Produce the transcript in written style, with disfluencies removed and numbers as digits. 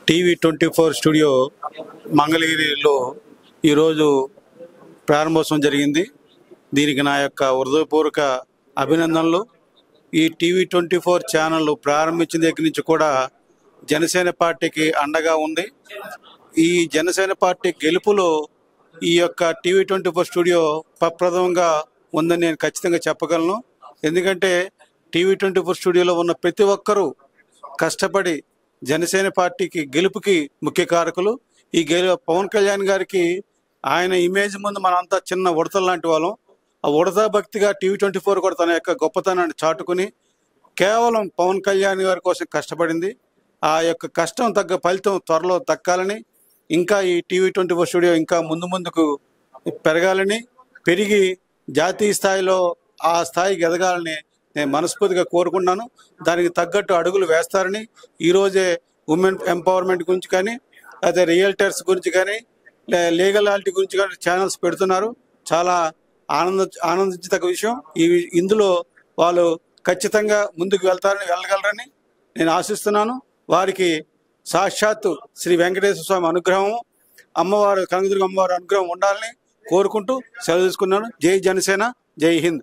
TV 24 studio మంగళగిరిలో ఈరోజు ప్రారంభోత్సవం జరిగింది. దీనికి నా యొక్క హృదయపూర్వక అభినందనలు. ఈ టీవీ 24 ఛానల్ ప్రారంభించిన దగ్గర నుంచి కూడా జనసేన పార్టీకి అండగా ఉంది. ఈ జనసేన పార్టీ గెలుపులో ఈ యొక్క టీవీ 24 స్టూడియో ప్రప్రథమంగా ఉందని నేను ఖచ్చితంగా చెప్పగలను. ఎందుకంటే టీవీ 24 స్టూడియోలో ఉన్న ప్రతి ఒక్కరూ కష్టపడి జనసేన పార్టీకి గెలుపుకి ముఖ్య కారకులు. ఈ పవన్ కళ్యాణ్ గారికి ఆయన ఇమేజ్ ముందు మనంతా చిన్న ఉడతలు లాంటి వాళ్ళం. ఆ ఉడత భక్తిగా టీవీ 24 కూడా తన యొక్క గొప్పతనాన్ని చాటుకుని కేవలం పవన్ కళ్యాణ్ గారి కోసం కష్టపడింది. ఆ యొక్క కష్టం తగ్గ ఫలితం త్వరలో దక్కాలని, ఇంకా ఈ టీవీ 24 స్టూడియో ఇంకా ముందుకు పెరగాలని, పెరిగి జాతీయ స్థాయిలో ఆ స్థాయికి ఎదగాలని నేను మనస్ఫూర్తిగా కోరుకున్నాను. దానికి తగ్గట్టు అడుగులు వేస్తారని ఈరోజే ఉమెన్ ఎంపవర్మెంట్ గురించి కానీ, అదే రియల్టర్స్ గురించి కానీ, లీగలాలిటీ గురించి కానీ ఛానల్స్ పెడుతున్నారు. చాలా ఆనందించదగ్గ విషయం. ఇందులో వాళ్ళు ఖచ్చితంగా ముందుకు వెళ్ళగలరని నేను ఆశిస్తున్నాను. వారికి సాక్షాత్తు శ్రీ వెంకటేశ్వర స్వామి అనుగ్రహం, అమ్మవారు కనకదుర్గ అమ్మవారి అనుగ్రహం ఉండాలని కోరుకుంటూ సెలవు తీసుకున్నాను. జై జనసేన, జై హింద్.